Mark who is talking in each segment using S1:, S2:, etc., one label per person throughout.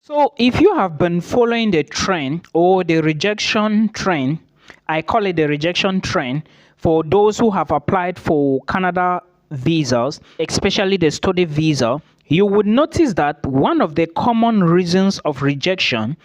S1: So, if you have been following the trend or the rejection trend, I call it the rejection trend for those who have applied for Canada visas, especially the study visa, you would notice that one of the common reasons of rejection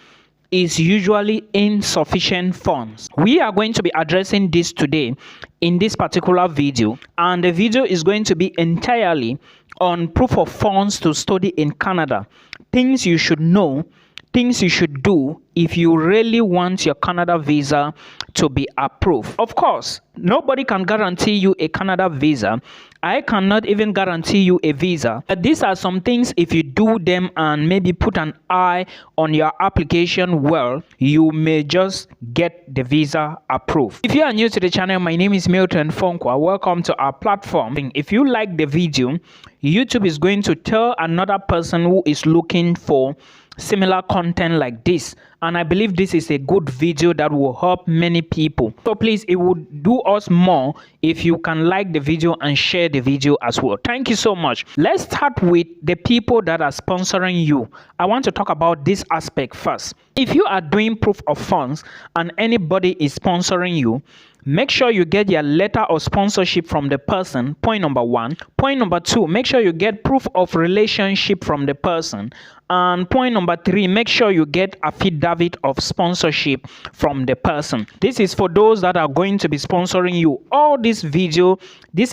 S1: is usually insufficient funds. We are going to be addressing this today in this particular video, and the video is going to be entirely on proof of funds to study in Canada. Things you should know, things you should do if you really want your Canada visa to be approved. Of course, nobody can guarantee you a Canada visa. I cannot even guarantee you a visa. But these are some things, if you do them and maybe put an eye on your application well, you may just get the visa approved. If you are new to the channel, my name is Milton Fonkwa. Welcome to our platform. If you like the video, YouTube is going to tell another person who is looking for similar content like this, and I believe this is a good video that will help many people. So please, it would do us more if you can like the video and share the video as well. Thank you so much. Let's start with the people that are sponsoring you. I want to talk about this aspect first. If you are doing proof of funds and anybody is sponsoring you, make sure you get your letter of sponsorship from the person. Point number one. Point number two, make sure you get proof of relationship from the person. And point number three, make sure you get affidavit of sponsorship from the person. This is for those that are going to be sponsoring you. All this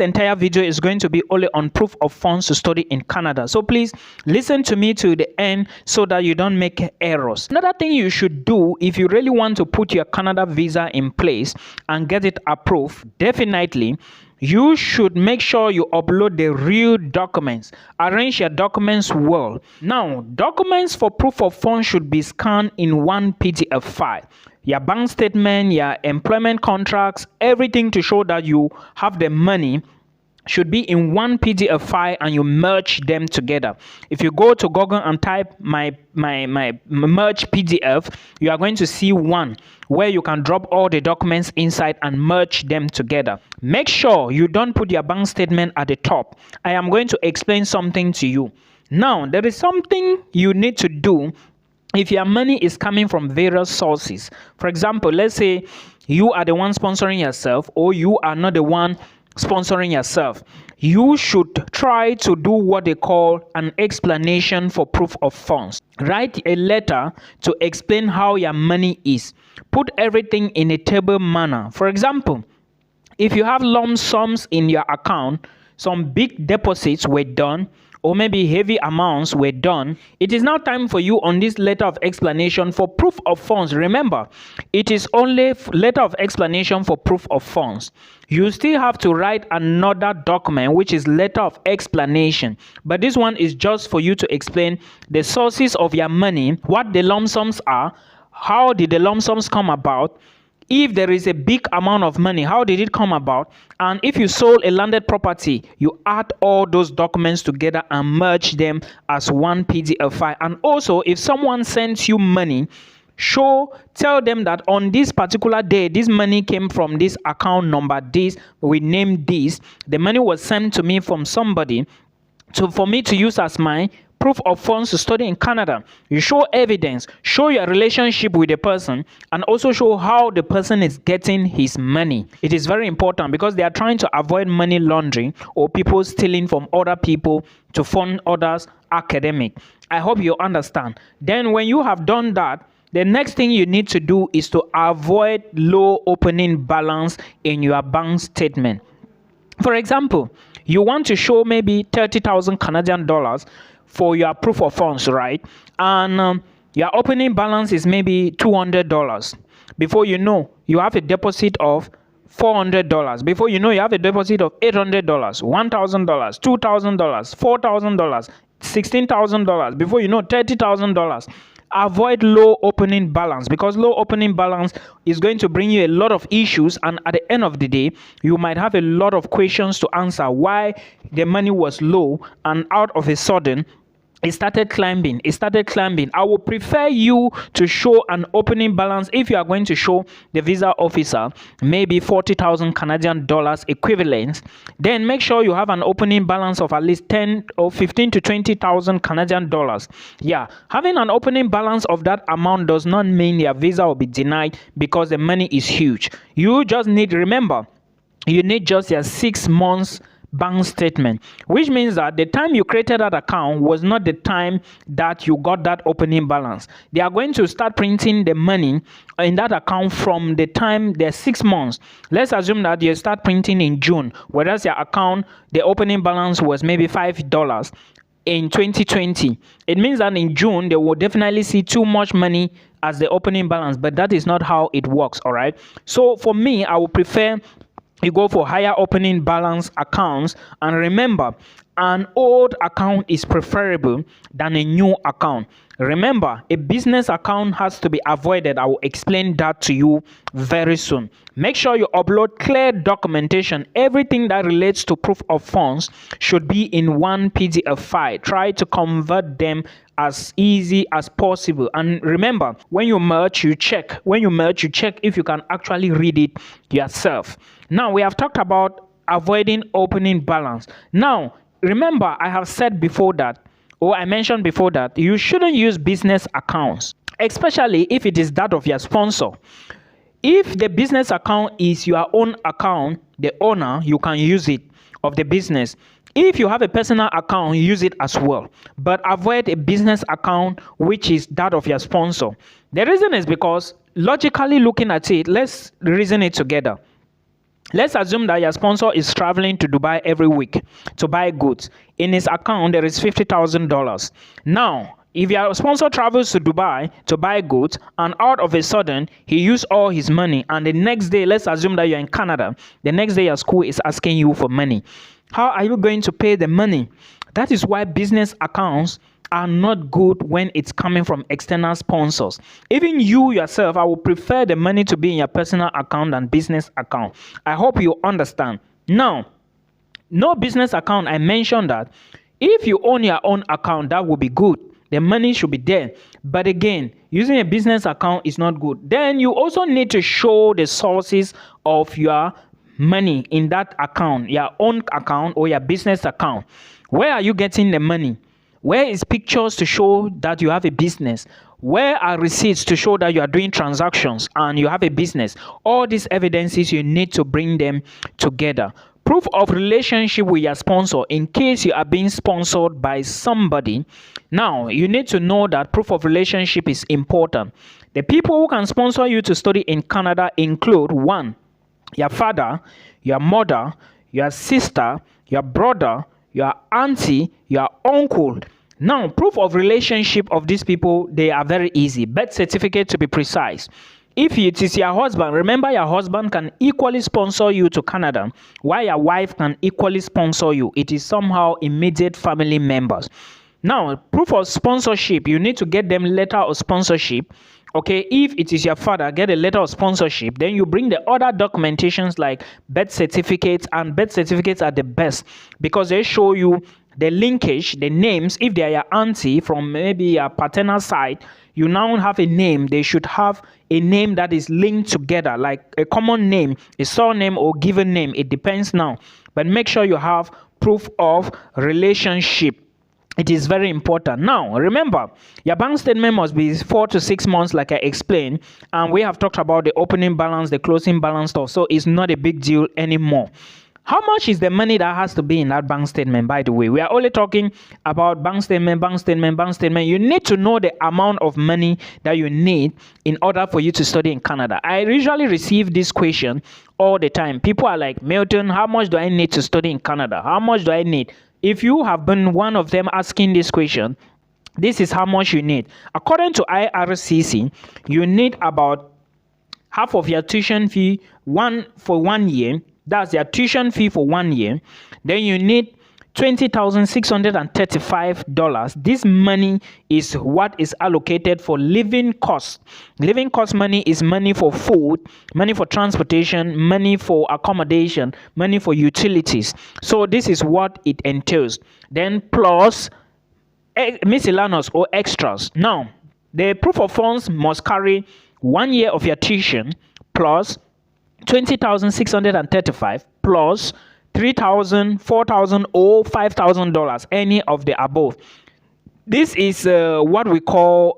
S1: entire video is going to be only on proof of funds to study in Canada. So please listen to me to the end so that you don't make errors. Another thing you should do if you really want to put your Canada visa in place and get it approved, definitely you should make sure you upload the real documents. Arrange your documents well. Now, documents for proof of funds should be scanned in one PDF file. Your bank statement, your employment contracts, everything to show that you have the money should be in one PDF file, and you merge them together. If you go to Google and type my merge PDF, you are going to see one where you can drop all the documents inside and merge them together. Make sure you don't put your bank statement at the top. I am going to explain something to you. Now, there is something you need to do if your money is coming from various sources. For example, let's say you are the one sponsoring yourself, or you are not the one sponsoring yourself. You should try to do what they call an explanation for proof of funds. Write a letter to explain how your money is. Put everything in a table manner. For example, if you have lump sums in your account, some big deposits were done, or maybe heavy amounts were done, it is now time for you on this letter of explanation for proof of funds. Remember, it is only letter of explanation for proof of funds. You still have to write another document, which is letter of explanation, but this one is just for you to explain the sources of your money, what the lump sums are, how did the lump sums come about. If there is a big amount of money, how did it come about? And if you sold a landed property, you add all those documents together and merge them as one PDF file. And also, if someone sends you money, tell them that on this particular day, this money came from this account number, this, we named this. The money was sent to me from somebody for me to use as my proof of funds to study in Canada. You show evidence, show your relationship with the person, and also show how the person is getting his money. It is very important because they are trying to avoid money laundering or people stealing from other people to fund others' academic. I hope you understand. Then when you have done that, the next thing you need to do is to avoid low opening balance in your bank statement. For example, you want to show maybe 30,000 Canadian dollars for your proof of funds, right? And your opening balance is maybe $200. Before you know, you have a deposit of $400. Before you know, you have a deposit of $800, $1,000, $2,000, $4,000, $16,000. Before you know, $30,000. Avoid low opening balance, because low opening balance is going to bring you a lot of issues, and at the end of the day you might have a lot of questions to answer why the money was low and out of a sudden it started climbing. I would prefer you to show an opening balance. If you are going to show the visa officer maybe 40,000 Canadian dollars equivalent, then make sure you have an opening balance of at least 10 or 15 to 20,000 Canadian dollars. Yeah, having an opening balance of that amount does not mean your visa will be denied because the money is huge. You just need, remember, you need just your 6 months bank statement, which means that the time you created that account was not the time that you got that opening balance. They are going to start printing the money in that account from the time there's 6 months. Let's assume that you start printing in June, whereas your account, the opening balance was maybe $5 in 2020. It means that in June they will definitely see too much money as the opening balance, but that is not how it works. All right, so for me, I would prefer you go for higher opening balance accounts. And remember, an old account is preferable than a new account. Remember, a business account has to be avoided. I will explain that to you very soon. Make sure you upload clear documentation. Everything that relates to proof of funds should be in one PDF file. Try to convert them as easy as possible. And remember, when you merge, you check. If you can actually read it yourself. Now, we have talked about avoiding opening balance. Now, remember, I have said before that, or I mentioned before that, you shouldn't use business accounts, especially if it is that of your sponsor. If the business account is your own account, the owner, you can use it of the business. If you have a personal account, use it as well. But avoid a business account which is that of your sponsor. The reason is because, logically looking at it, let's reason it together. Let's assume that your sponsor is traveling to Dubai every week to buy goods. In his account, there is $50,000. Now, if your sponsor travels to Dubai to buy goods and out of a sudden he used all his money, and the next day, let's assume that you're in Canada, the next day your school is asking you for money, how are you going to pay the money? That is why business accounts are not good when it's coming from external sponsors. Even you yourself, I would prefer the money to be in your personal account than business account. I hope you understand. Now, no business account, I mentioned that if you own your own account, that would be good. The money should be there. But again, using a business account is not good. Then you also need to show the sources of your money in that account, your own account or your business account. Where are you getting the money? Where is pictures to show that you have a business? Where are receipts to show that you are doing transactions and you have a business? All these evidences, you need to bring them together. Proof of relationship with your sponsor in case you are being sponsored by somebody. Now, you need to know that proof of relationship is important. The people who can sponsor you to study in Canada include 1, your father, your mother, your sister, your brother, your auntie, your uncle. Now, proof of relationship of these people, they are very easy. Birth certificate to be precise. If it is your husband, remember your husband can equally sponsor you to Canada, while your wife can equally sponsor you. It is somehow immediate family members. Now, proof of sponsorship, you need to get them letter of sponsorship. Okay, if it is your father, get a letter of sponsorship. Then you bring the other documentations like birth certificates, and birth certificates are the best because they show you the linkage, the names. If they are your auntie from maybe your paternal side, you now have a name. They should have a name that is linked together, like a common name, a surname or given name. It depends now. But make sure you have proof of relationship. It is very important. Now, remember, your bank statement must be 4 to 6 months, like I explained. And we have talked about the opening balance, the closing balance stuff. So it's not a big deal anymore. How much is the money that has to be in that bank statement, by the way? We are only talking about bank statement. You need to know the amount of money that you need in order for you to study in Canada. I usually receive this question all the time. People are like, Milton, how much do I need to study in Canada? How much do I need? If you have been one of them asking this question, this is how much you need. According to IRCC, you need about half of your tuition fee for 1 year. That's your tuition fee for 1 year. Then you need $20,635. This money is what is allocated for living costs. Living cost money is money for food, money for transportation, money for accommodation, money for utilities. So this is what it entails. Then plus miscellaneous or extras. Now, the proof of funds must carry 1 year of your tuition plus 20,635 plus 3,000, 4,000, or $5,000, any of the above. This is what we call,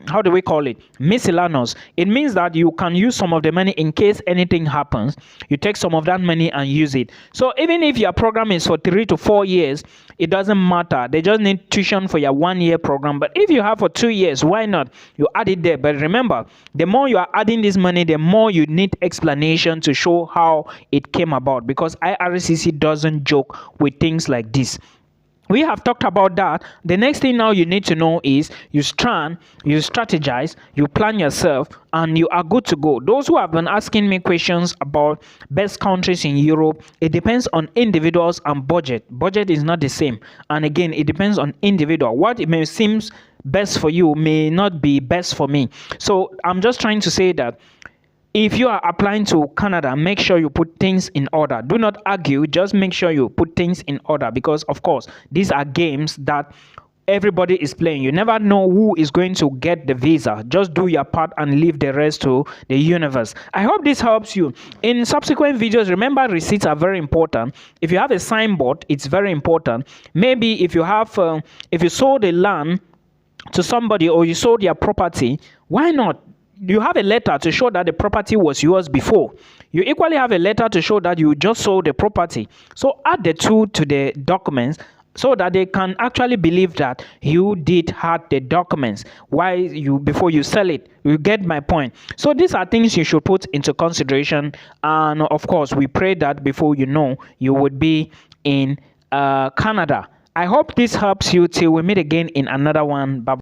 S1: how do we call it? Miscellaneous. It means that you can use some of the money in case anything happens. You take some of that money and use it. So even if your program is for 3 to 4 years, it doesn't matter. They just need tuition for your 1 year program. But if you have for 2 years, why not? You add it there. But remember, the more you are adding this money, the more you need explanation to show how it came about, because IRCC doesn't joke with things like this. We have talked about that. The next thing now you need to know is you strategize, you plan yourself, and you are good to go. Those who have been asking me questions about best countries in Europe, it depends on individuals and budget. Budget is not the same. And again, it depends on individual. What it may seem best for you may not be best for me. So I'm just trying to say that if you are applying to Canada, make sure you put things in order. Do not argue, just make sure you put things in order, because of course these are games that everybody is playing. You never know who is going to get the visa. Just do your part and leave the rest to the universe. I hope this helps you. In subsequent videos, remember, receipts are very important. If you have a signboard, it's very important. Maybe if you have if you sold a land to somebody, or you sold your property, why not? You have a letter to show that the property was yours before. You equally have a letter to show that you just sold the property. So add the two to the documents so that they can actually believe that you did have the documents before you sell it. You get my point. So these are things you should put into consideration. And of course, we pray that before you know, you would be in Canada. I hope this helps you. Till we meet again in another one. Bye.